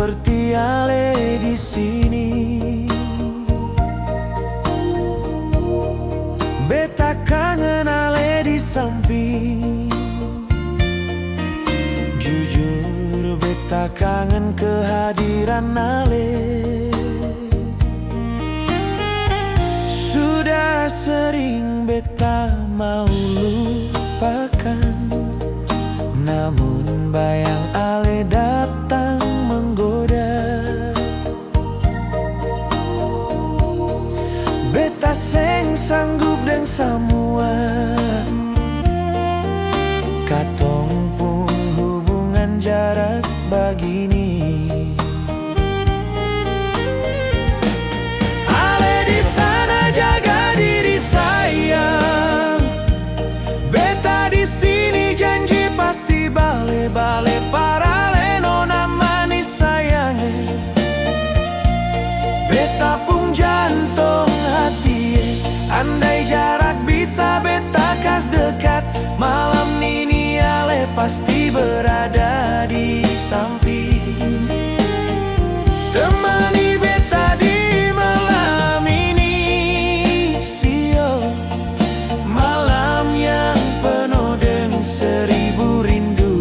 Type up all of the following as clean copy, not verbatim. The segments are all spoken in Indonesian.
seperti ale di sini. Beta kangen ale di samping. Jujur beta kangen kehadiran ale. Sudah sering beta mau lupakan, namun bayang ale datang menggoda. Beta seng sanggup deng semua. Katong pun hubungan jarak begini. Ale di sana jaga diri sayang. Beta di sini janji pasti bale-bale parale nona manis sayang. Beta pun jantung hati, andai jarak bisa beta kas dekat. Malam ini ale pasti berada di samping. Temani beta di malam ini, sio malam yang penuh dengan seribu rindu.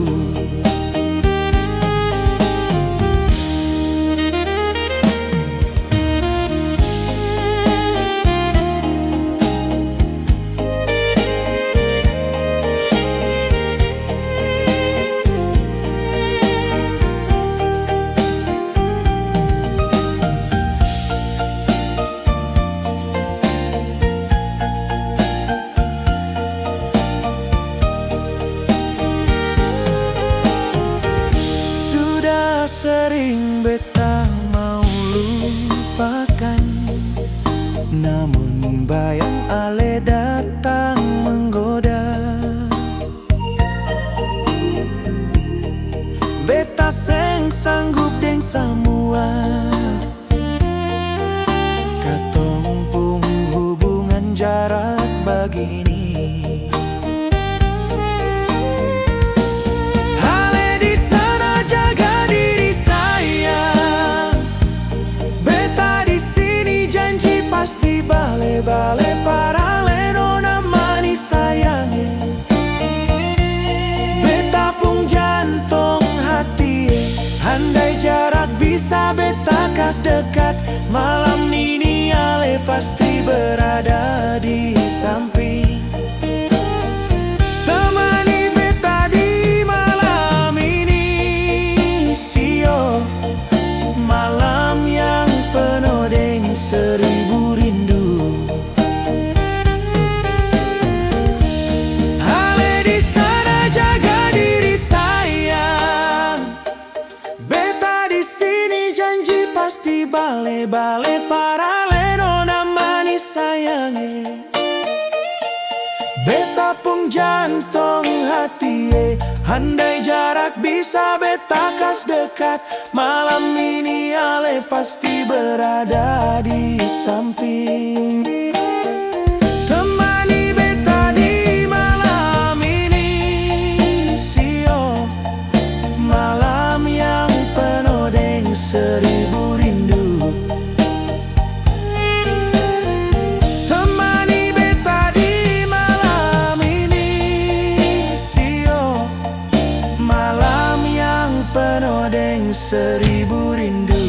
Sering beta mau lupakan, namun bayang ale datang menggoda. Beta seng sanggup deng semua. Katong pun hubungan jarak begini. Pasti bale-bale parale nona manis sayangnya. Beta pun jantung hati, andai jarak bisa beta kas dekat. Malam ini ale pasti berada di samping. Temani beta di malam ini, sio malam yang penuh dengan seribu rindu. Ale di sana jaga diri sayang. Beta di sini janji pasti bale-bale parale nona manis sayangnya. Beta pun jantung hati, andai jarak bisa beta kas dekat. Malam ini ale pasti berada di samping. Temani beta di malam ini, sio malam yang penuh dengan seribu rindu. Temani beta di malam ini, sio malam yang penuh dengan seribu rindu.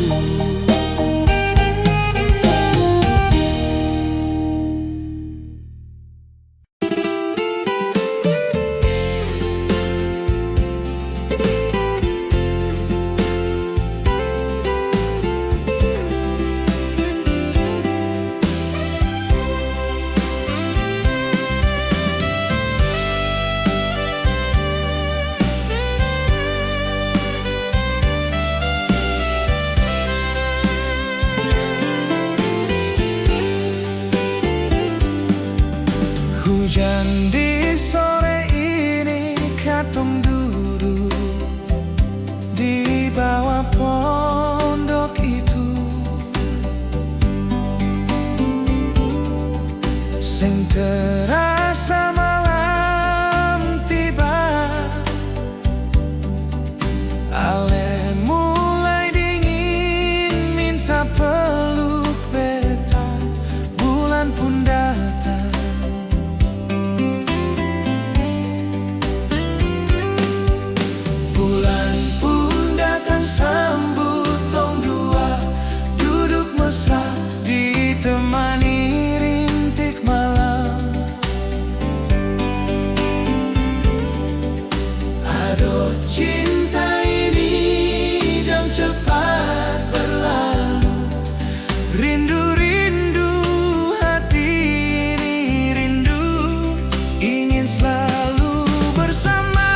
Hujan di sore ini, katong duduk di bawah pondok itu. Sing terasa malam tiba, ale mulai dingin. cinta ini jangan cepat berlalu. Rindu-rindu hati ini rindu, ingin selalu bersama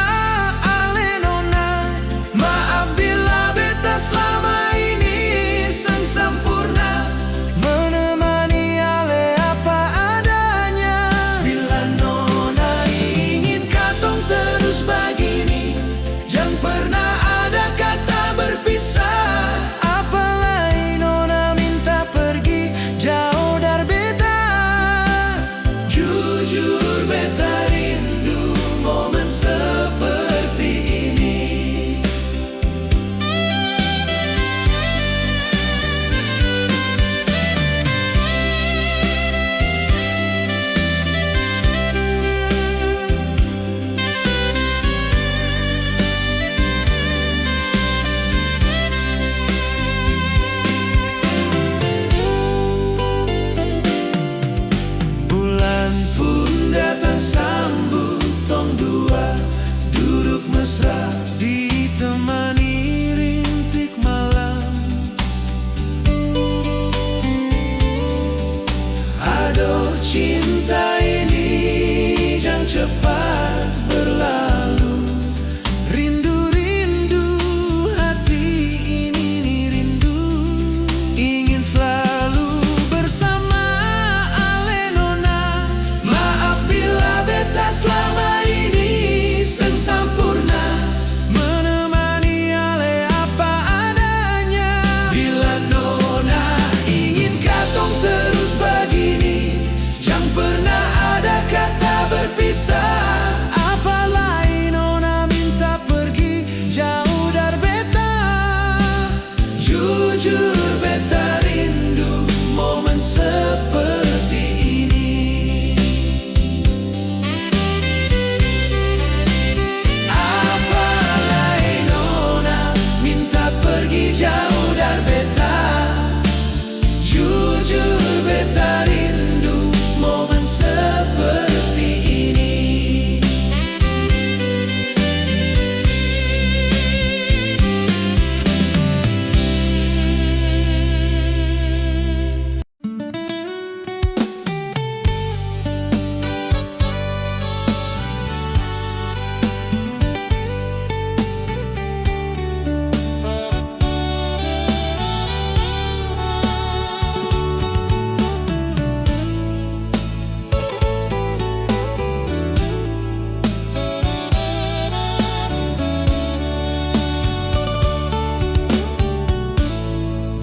ale nona. Maaf bila beta selama ini sang sempurna, menemani ale apa adanya. Bila nona ingin katong terus begini, jangan pernah ada kata berpisah. Apalagi nona minta pergi jauh dari beta. Jujur beta rindu momen seperti ini. Bulan pun datang sambut tong dua duduk mesra, ditemani rintik malam. Aduh cinta ini jangan cepat berlalu. Rindu-rindu hati ini rindu, ingin selalu bersama ale nona. Maaf bila beta selama ini sang sempurna, menemani ale apa adanya. Bila nona ingin katong terus begini, jangan pernah ada kata berpisah. Apalagi nona minta pergi jauh dari beta. Jujur beta rindu momen seperti ini. Apalagi nona minta pergi jauh dari beta. Jujur beta rindu momen seperti ini.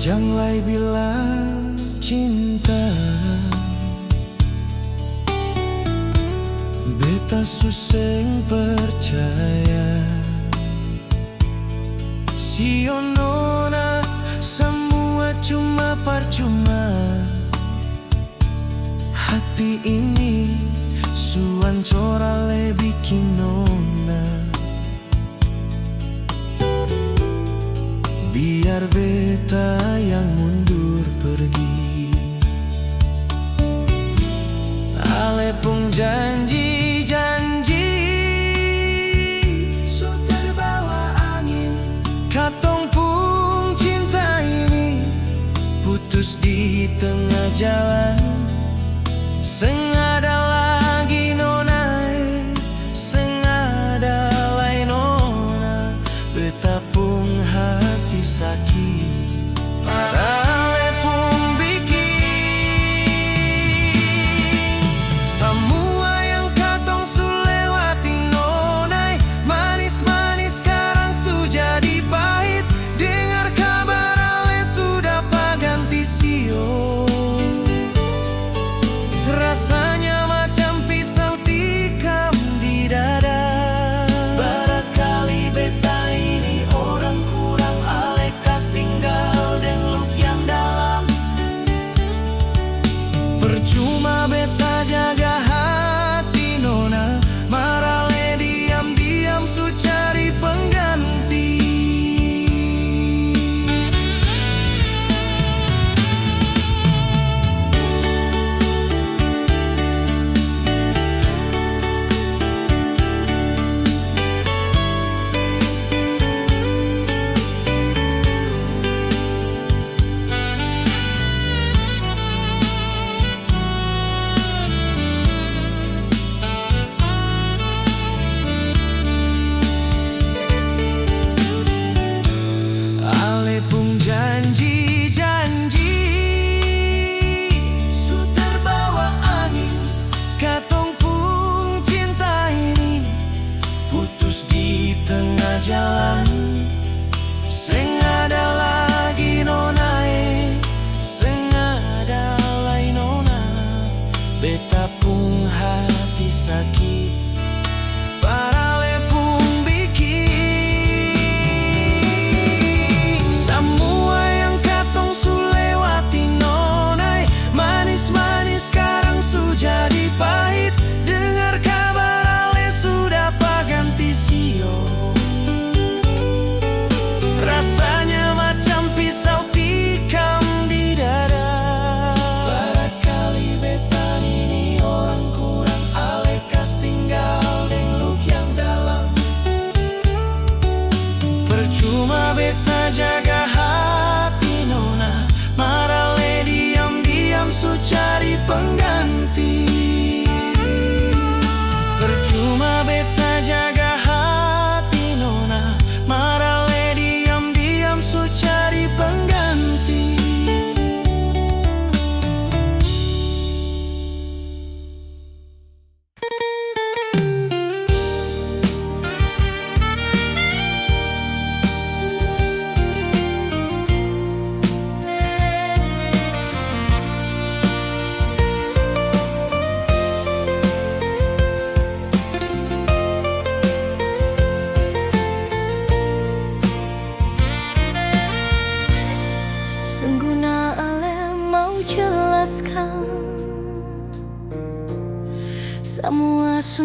Janganlah bilang cinta, beta suseng percaya. Sio nona, semua cuma percuma. Hati ini suancora le bikin nona. Biar beta yang mundur pergi. Ale pun janji-janji, so terbawa angin. Katong pun cinta ini putus di tengah jalan. Sengada lagi nona, sengada lain nona. Beta pun hati sakit, padahal pun bikin semua yang katong su lewati nona. Manis-manis sekarang su jadi pahit. Dengar kabar ale sudah paganti sio.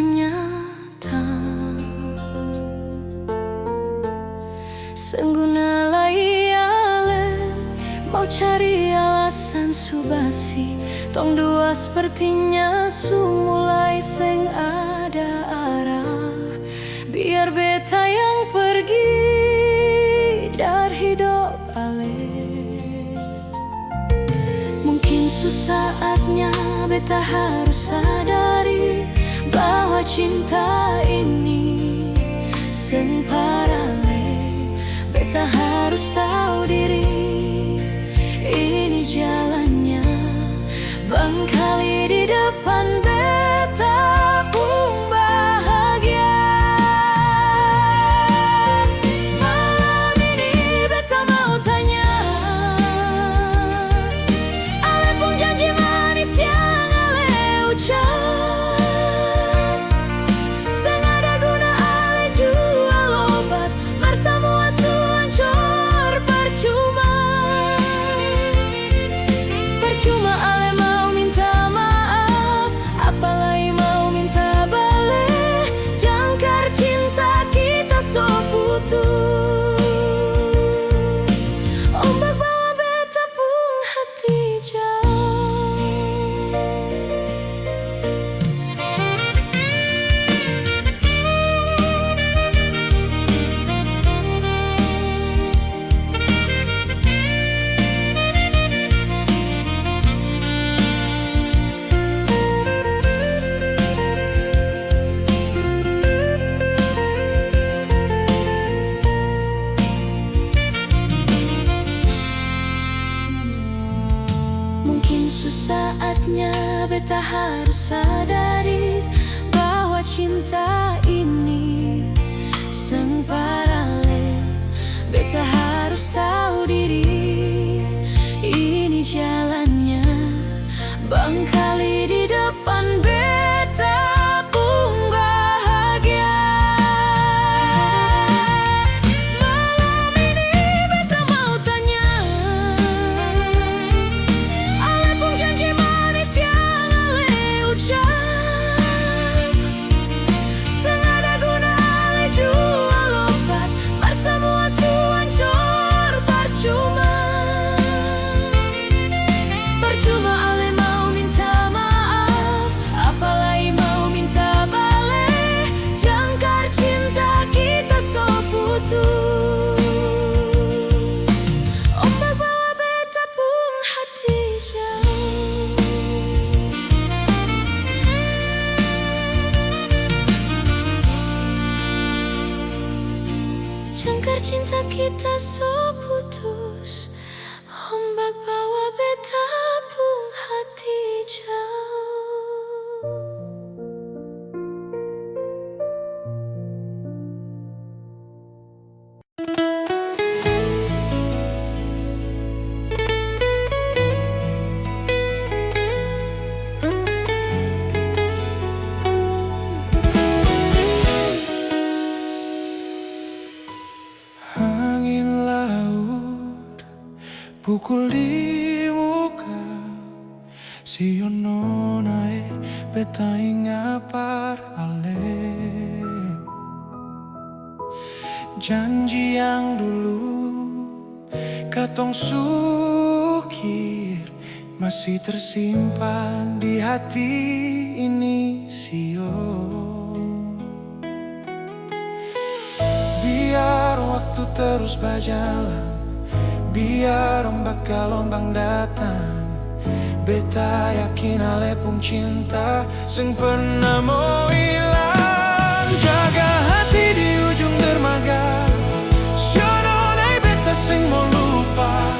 nyata. Sengguna layale mau cari alasan subasi, tong dua sepertinya mulai seng ada arah. Biar beta yang pergi dari hidup ale. Mungkin saatnya beta harus sadari bahwa cinta ini seng parale. Beta harus tahu diri, ini jalannya. Bangkali di depan beta pun bahagia. Malam ini beta mau tanya, ale pun janji manis yang ale ucap, seng ada guna ale jual obat, mar semua su hancur percuma. Percuma ale mau minta maaf, apalagi mau minta balik. Jangkar cinta kita so putus, ombak bawa beta pun hati jauh. Mungkin saatnya beta harus sadari bahwa cinta ini seng parale. Beta harus tahu diri, ini jalannya. Bangkali di depan beta pun bahagia. Malam ini beta mau tanya, ale pun janji manis yang ale ucap, seng ada guna ale jual obat, mar semua su hancur percuma. Percuma ale mau minta maaf, apalagi mau minta balik. Jangkar cinta kita so putus, ombak bawa beta pun hati jauh. Jangkar cinta kita so putus, ombak bawa beta pun hati jauh. Angin laut pukul di muka, siono nae beta ingapar ale. Janji yang dulu katong sukir masih tersimpan di hati ini sio. Biar waktu terus berjalan, biar ombak gelombang datang, beta yakin ale pun cinta seng pernah mau hilang. Jaga hati di ujung dermaga, siono nai beta seng mau lupa.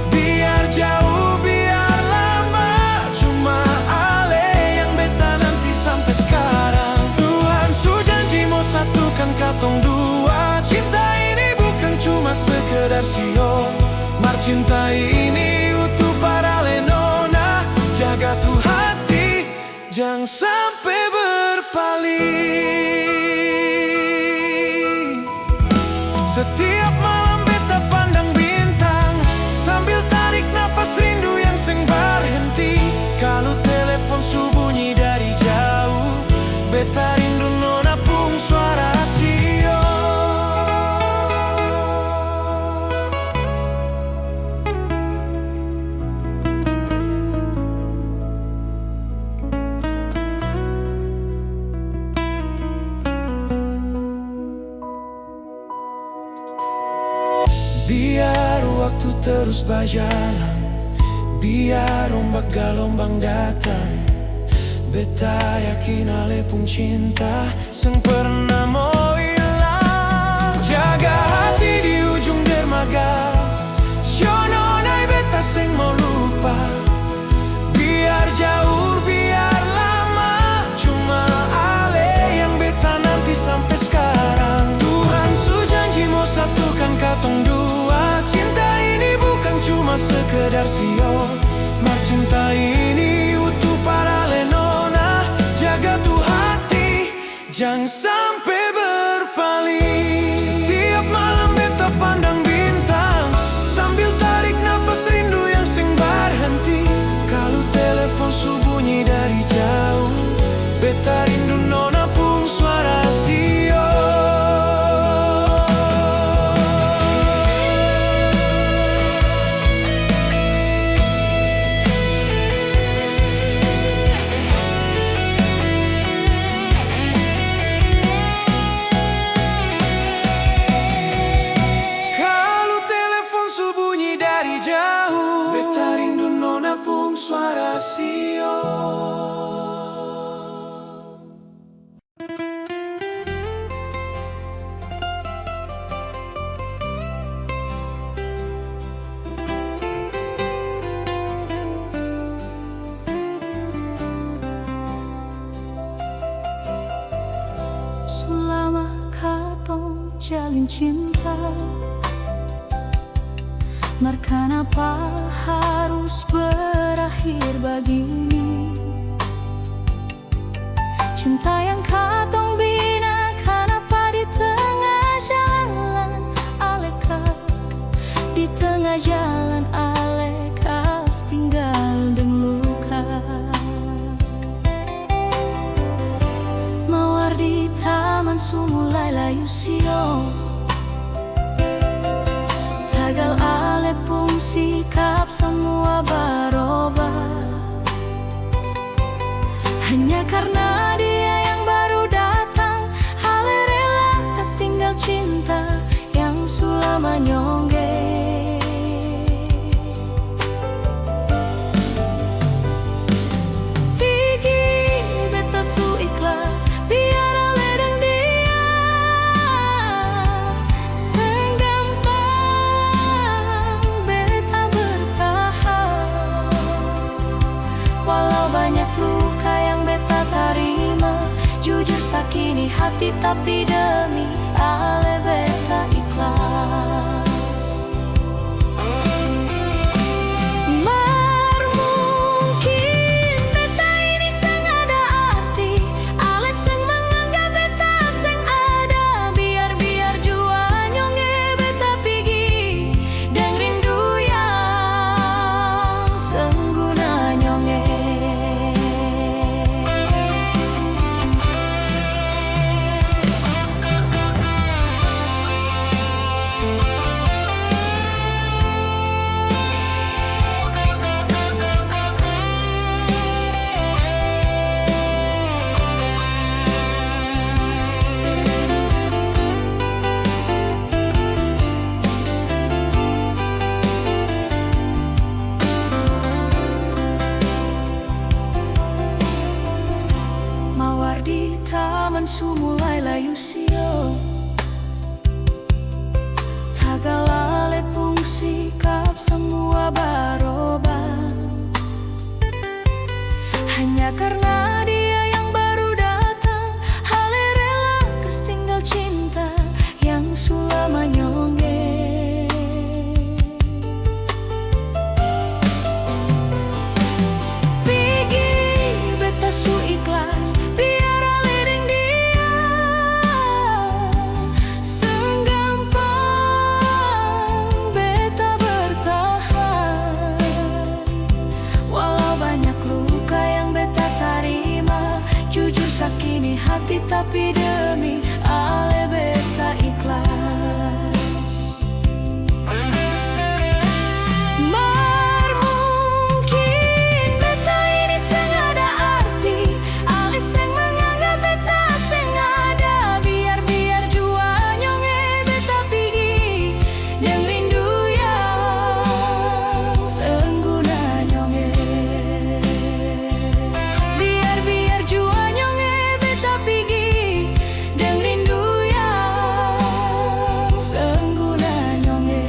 Biar jauh, biar lama, cuma ale yang beta nanti sampai sekarang. Tuhan su janji mau satukan katong dua. Cinta ini bukan cuma sekedar sio, mar cinta ini utuh para lenona. Jaga tuh hati, jangan sampai berpaling. Setiap malam beta pandang bintang, sambil tarik nafas rindu yang seng berhenti. Kalau telepon su bunyi dari jauh, beta beta rindu nona pung suara sio. Biar waktu terus berjalan, biar ombak gelombang datang, beta yakin ale pun cinta seng pernah mau hilang. Jaga hati di ujung dermaga, siono nai beta seng mau lupa. Biar jauh, biar lama, cuma ale yang beta nanti sampai sekarang. Tuhan su janji mau satukan katong dua. Cinta ini bukan cuma sekedar sio, mar cinta ini utuh para lenona. Jaga tuh hati, jangan sampai berpaling. Setiap malam beta pandang bintang, sambil tarik nafas rindu yang sing berhenti. Kalau telepon su bunyi dari jauh, beta rindu nona pung suara sio. Suara sio. Selama katong jalin cinta, mar kenapa harus berakhir begini? Cinta yang katong bina, kenapa di tengah jalan aleka? Di tengah jalan aleka tinggal dengan luka. Mawar di taman su mulai layu sio, tagal ale pun sikap semua berubah. Hanya karena dia yang baru datang, ale rela kas tinggal cinta yang sulama nyongge. Pigi beta su ikhlas, biar ale deng dia. Banyak luka yang beta terima, jujur sakini hati tapi demi ale beta ikhlas. Mar mungkin beta ini seng ada arti, ale seng menganggap beta seng ada. Biar jua nyonge beta pigi, dan rindu yang sengguna nyonge. Mawar di taman su mulai layu sio, tagal ale pung sikap semua berubah. Hanya karena dia yang baru datang, ale rela kas tinggal cinta yang sulama nyongge. Pigi beta su ikhlas, biar ale deng dia. Senggampang beta bertahan, walau banyak luka yang beta tarik. tapi demi ale beta ikhlas. Mungkin beta ini seng ada arti, ale seng menganggap beta seng ada. Biar jua nyonge beta pigi deng rindu yang sengguna nyonge. Biar jua nyonge beta pigi deng rindu yang sengguna nyonge.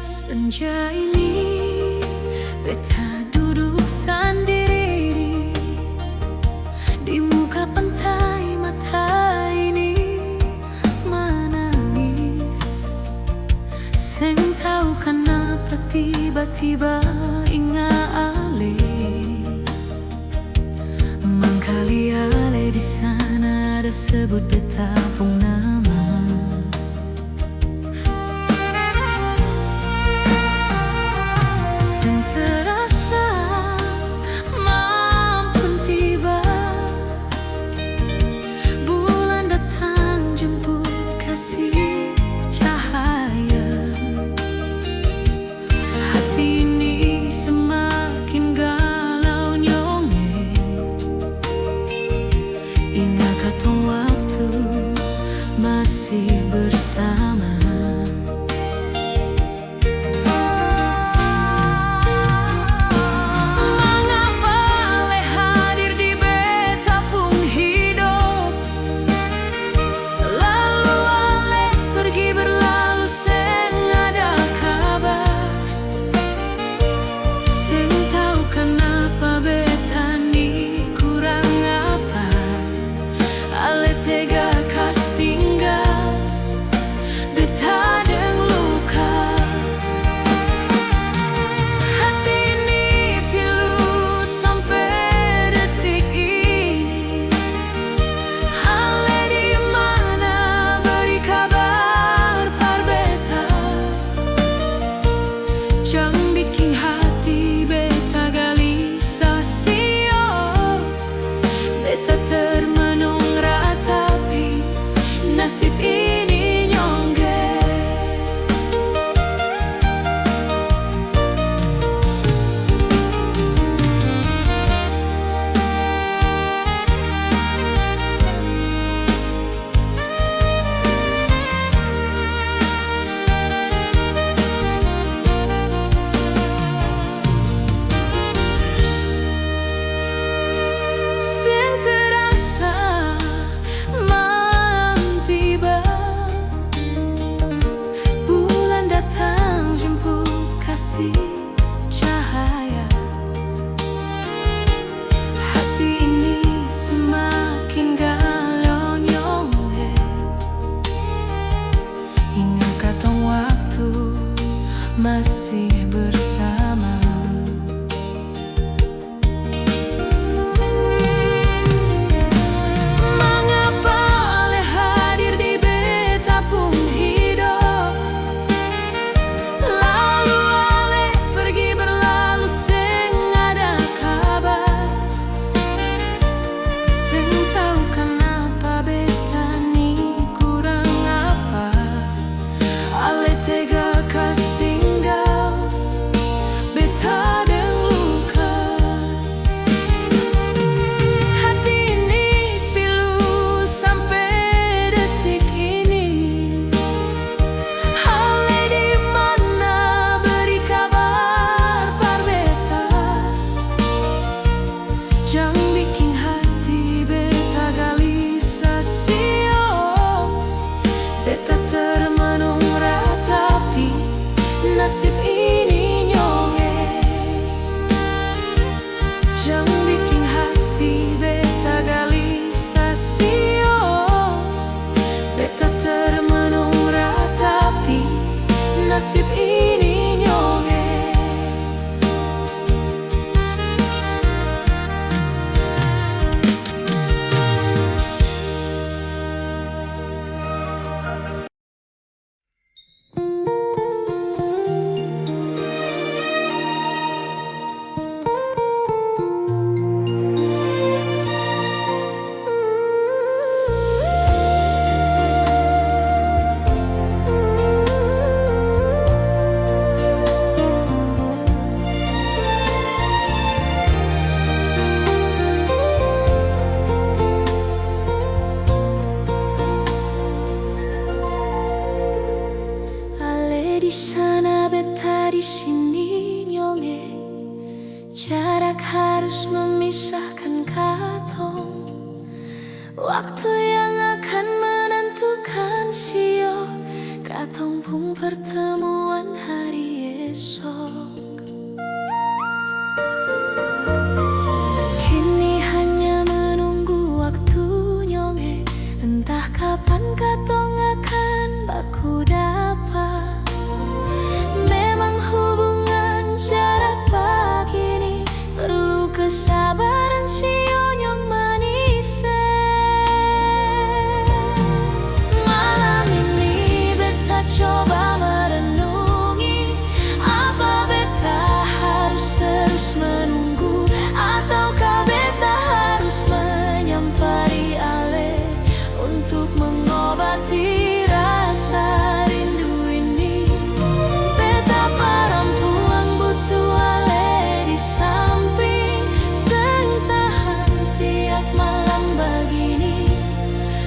Senja ini beta duduk sendiri di muka pantai, mata ini menangis. Seng tahu kenapa tiba-tiba ingat ale. Mangkali ale di sana ada sebut beta pun nama. Terasa mampun tiba, bulan datang jemput kasih cahaya. Hati ini semakin galau nyonge, ingat katong waktu masih bersama. Nasib ini nyongge. Sing terasa cahaya. Hati ini semakin galau nyonge, ingat katong waktu masih bersama. Mengapa ale hadir di beta pun hidup, lalu ale pergi berlalu seng ada kabar. Seng tahu kenapa beta ni kurang apa, ale tega kas tinggal ini nyonge, jang bikin hati beta gelisah sio. Beta termenung ratapi nasib ini nyonge. Ale di sana beta di sini nyonge, jarak harus memisahkan katong. Waktu yang akan menentukan sio katong pun pertemuan hari esok. Kini hanya menunggu waktu nyonge, entah kapan katong akan baku dapat. Memang hubungan jarak begini perlu kesabaran sio nyong manis. Malam ini beta coba merenungi, apa beta harus terus menunggu ataukah beta harus menyampari ale untuk mengobati rasa rindu ini. Beta perempuan butuh ale di samping, seng tahan tiap malam begini,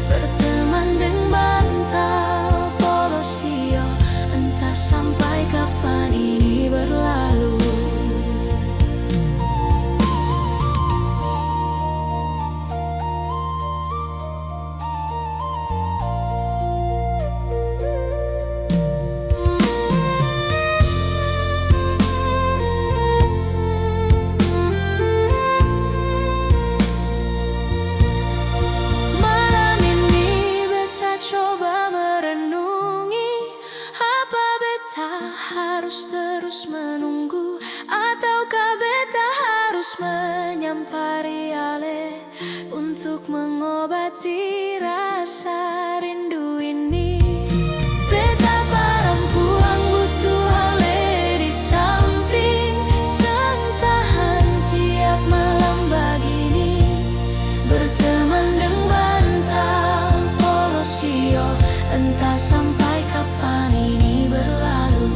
berteman dengan bantal polosio, entah sampai kapan ini berlalu. Malam ini beta coba merenungi, apa beta harus terus menunggu ataukah beta harus menyampari ale untuk mengobati rasa rindu ini. Beta perempuan butuh ale di samping, seng tahan tiap malam begini, berteman dengan bantal polosio, entah sampai kapan ini berlalu.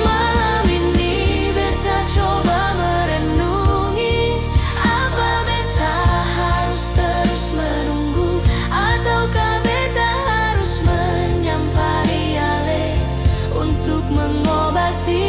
Malam ini beta coba merenungi, apa beta harus terus menunggu ataukah beta harus menyampari ale untuk mengobati